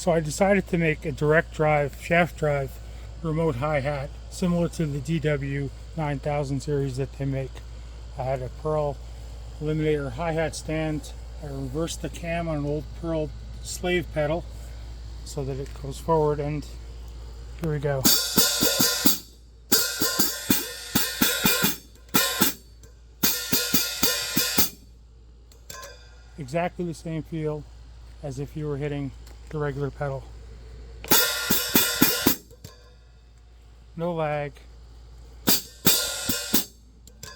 So I decided to make a direct drive, shaft drive, remote hi-hat, similar to the DW 9000 series that they make. I had a Pearl Eliminator hi-hat stand. I reversed the cam on an old Pearl slave pedal so that it goes forward, and here we go. Exactly the same feel as if you were hitting the regular pedal. No lag.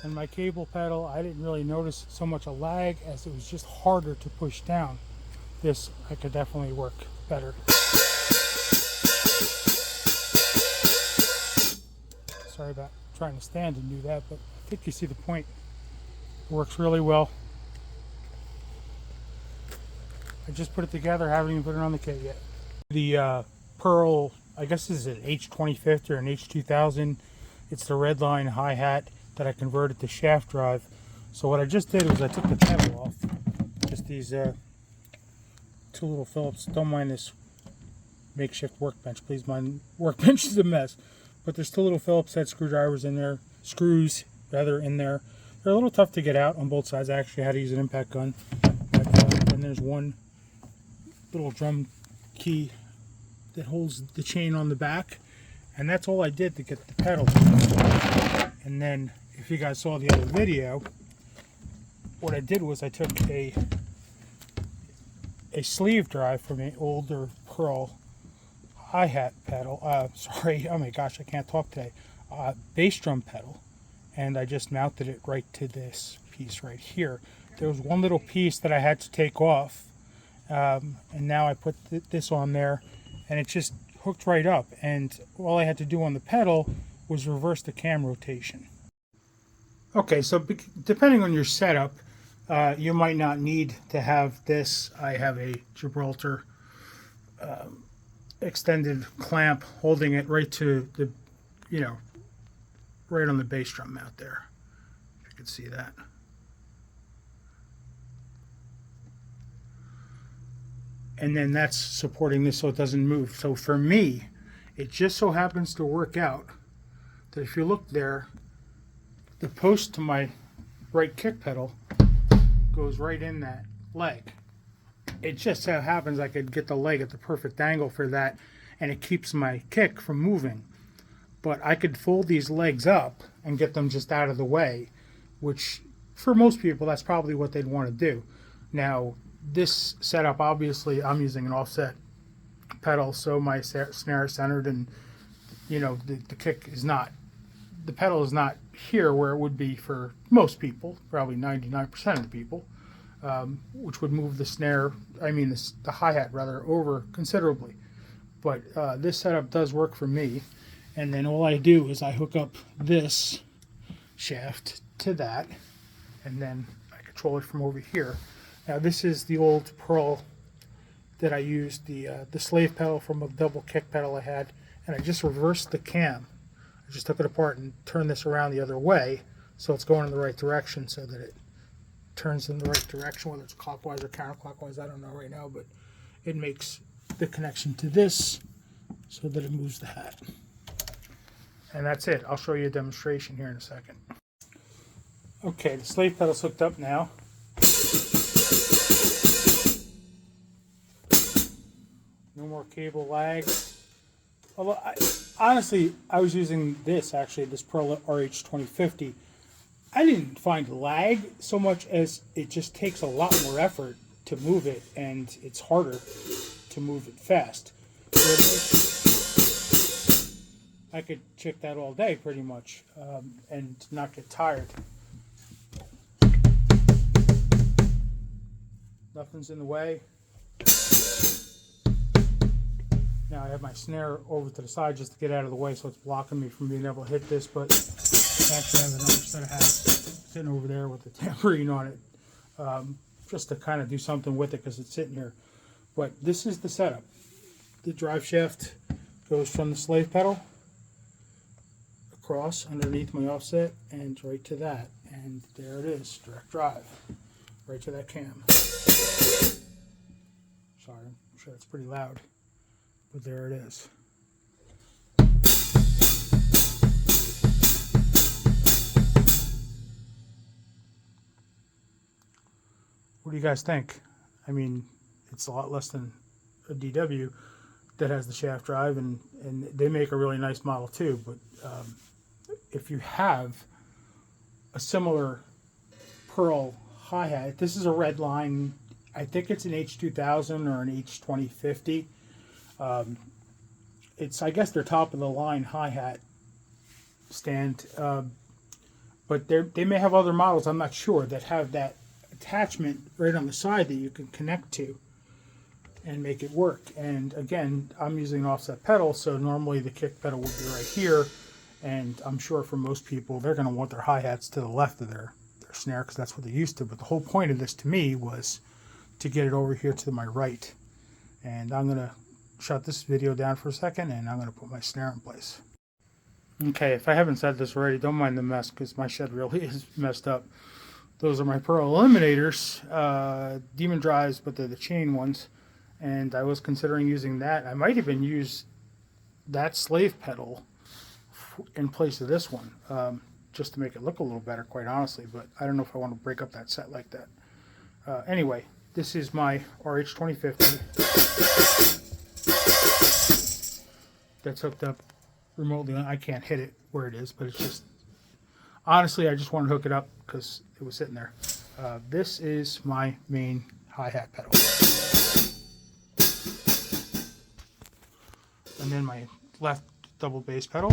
And my cable pedal, I didn't really notice so much a lag as it was just harder to push down. This I could definitely work better. Sorry about trying to stand and do that, but I think you see the point. It works really well. I just put it together, haven't even put it on the kit yet. The Pearl, I guess this is an H-2050 or an H-2000. It's the Redline hi-hat that I converted to shaft drive. So what I just did was I took the pedal off. Just these two little Phillips. Don't mind this makeshift workbench, please. My workbench is a mess. But there's two little Phillips head screwdrivers in there, in there. They're a little tough to get out on both sides. I actually had to use an impact gun. But then there's one little drum key that holds the chain on the back, and that's all I did to get the pedal. And then if you guys saw the other video, what I did was I took a sleeve drive from an older Pearl hi-hat pedal, oh my gosh, I can't talk today, bass drum pedal, and I just mounted it right to this piece right here. There was one little piece that I had to take off, and now I put this on there, and it just hooked right up, and all I had to do on the pedal was reverse the cam rotation. Okay, so depending on your setup, you might not need to have this. I have a Gibraltar extended clamp holding it right to the, right on the bass drum mount there, if you can see that. And then that's supporting this so it doesn't move. So for me, it just so happens to work out that if you look there, the post to my right kick pedal goes right in that leg. It just so happens I could get the leg at the perfect angle for that, and it keeps my kick from moving. But I could fold these legs up and get them just out of the way, which for most people that's probably what they'd want to do. Now this setup, obviously I'm using an offset pedal, so my snare is centered, and the kick is not, the pedal is not here where it would be for most people, probably 99% of the people, which would move the snare, the hi-hat rather, over considerably. But this setup does work for me, and then all I do is I hook up this shaft to that, and then I control it from over here. Now this is the old Pearl that I used, the slave pedal from a double kick pedal I had, and I just reversed the cam. I just took it apart and turned this around the other way so it's going in the right direction, so that it turns in the right direction, whether it's clockwise or counterclockwise, I don't know right now, but it makes the connection to this so that it moves the hat. And that's it. I'll show you a demonstration here in a second. Okay, the slave pedal's hooked up now. No more cable lag. Although, honestly, I was using this Pearl RH-2050. I didn't find lag so much as it just takes a lot more effort to move it, and it's harder to move it fast. I could check that all day pretty much, and not get tired. Nothing's in the way. Now I have my snare over to the side just to get out of the way, so it's blocking me from being able to hit this, but I actually have another set of hats sitting over there with the tambourine on it, just to kind of do something with it because it's sitting here. But this is the setup. The drive shaft goes from the slave pedal across underneath my offset and right to that, and there it is, direct drive, right to that cam. Sorry, I'm sure it's pretty loud. But there it is. What do you guys think? I mean, it's a lot less than a DW that has the shaft drive, and they make a really nice model too. But if you have a similar Pearl hi-hat, this is a Redline. I think it's an H2000 or an H2050. It's, I guess, their top of the line hi-hat stand, but they may have other models, I'm not sure, that have that attachment right on the side that you can connect to and make it work. And again, I'm using an offset pedal, so normally the kick pedal would be right here, and I'm sure for most people they're going to want their hi-hats to the left of their snare because that's what they're used to. But the whole point of this to me was to get it over here to my right. And I'm going to shut this video down for a second, and I'm going to put my snare in place. Okay, if I haven't said this already, don't mind the mess because my shed really is messed up. Those are my Pearl Eliminators, Demon Drives, but they're the chain ones. And I was considering using that. I might even use that slave pedal in place of this one, just to make it look a little better, quite honestly. But I don't know if I want to break up that set like that. Anyway, this is my RH2050 that's hooked up remotely. I can't hit it where it is, but it's just, honestly, I just want to hook it up because it was sitting there. This is my main hi-hat pedal. And then my left double bass pedal,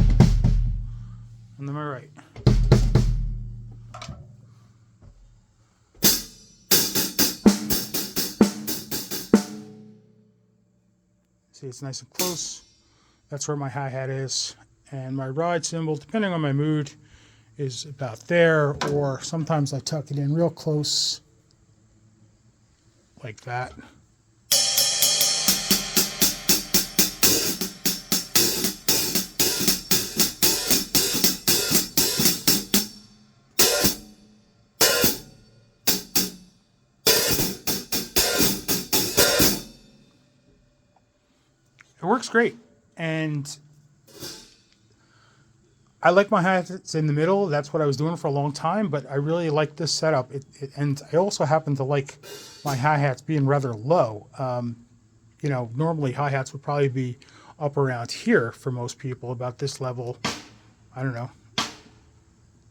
and then my right. See, it's nice and close. That's where my hi-hat is. And my ride cymbal, depending on my mood, is about there, or sometimes I tuck it in real close, like that. It works great, and I like my hi-hats in the middle. That's what I was doing for a long time, but I really like this setup. And I also happen to like my hi-hats being rather low. You know, normally hi-hats would probably be up around here for most people, about this level. I don't know,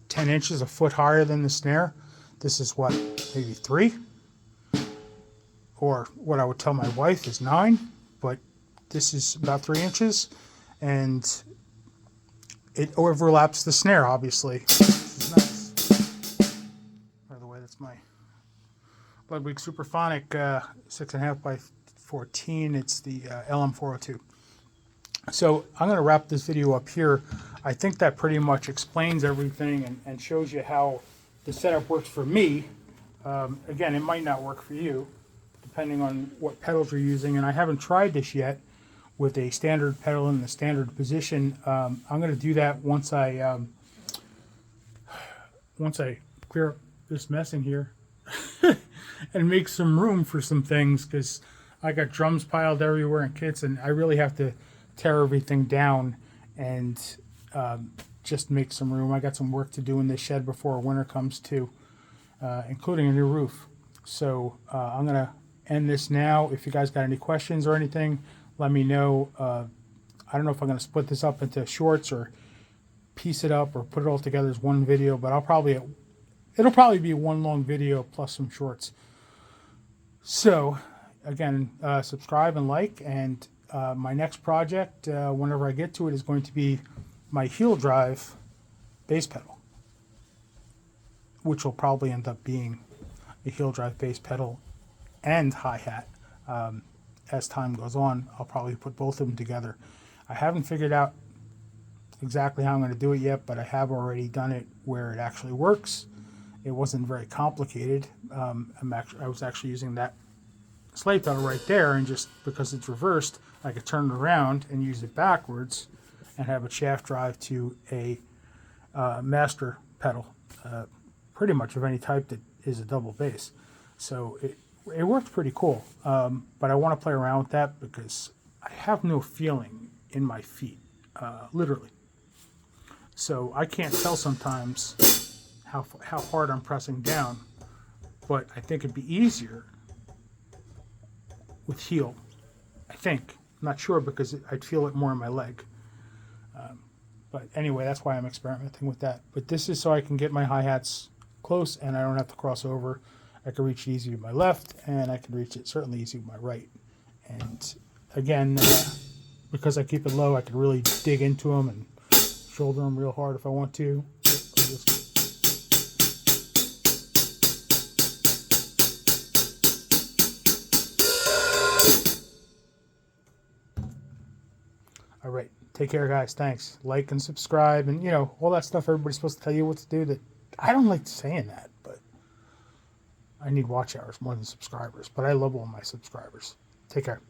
10 inches, a foot higher than the snare. This is what, maybe 3? Or what I would tell my wife is 9, but this is about 3 inches, and it overlaps the snare, obviously. This is nice. By the way, that's my Ludwig Superphonic 6.5 by 14. It's the LM402. So I'm going to wrap this video up here. I think that pretty much explains everything and shows you how the setup works for me. Again, it might not work for you, depending on what pedals you're using. And I haven't tried this yet with a standard pedal in the standard position. I'm going to do that once I clear up this mess in here and make some room for some things, because I got drums piled everywhere and kits, and I really have to tear everything down and just make some room. I got some work to do in this shed before winter comes too, including a new roof. So I'm going to end this now. If you guys got any questions or anything, let me know. I don't know if I'm going to split this up into shorts or piece it up or put it all together as one video, but it'll probably be one long video plus some shorts. So again, subscribe and like, and my next project, whenever I get to it, is going to be my heel drive bass pedal, which will probably end up being a heel drive bass pedal and hi-hat. As time goes on, I'll probably put both of them together. I haven't figured out exactly how I'm going to do it yet, but I have already done it where it actually works. It wasn't very complicated. I was actually using that slave pedal right there, and just because it's reversed, I could turn it around and use it backwards and have a shaft drive to a master pedal, pretty much of any type that is a double bass. So it worked pretty cool, but I want to play around with that because I have no feeling in my feet, literally. So I can't tell sometimes how hard I'm pressing down, but I think it'd be easier with heel. I think. I'm not sure because I'd feel it more in my leg. But anyway, that's why I'm experimenting with that. But this is so I can get my hi-hats close and I don't have to cross over. I can reach it easy with my left and I can reach it certainly easy with my right. And again, because I keep it low, I can really dig into them and shoulder them real hard if I want to. All right. Take care, guys. Thanks. Like and subscribe and, all that stuff everybody's supposed to tell you what to do. That I don't like saying that, but I need watch hours more than subscribers. But I love all my subscribers. Take care.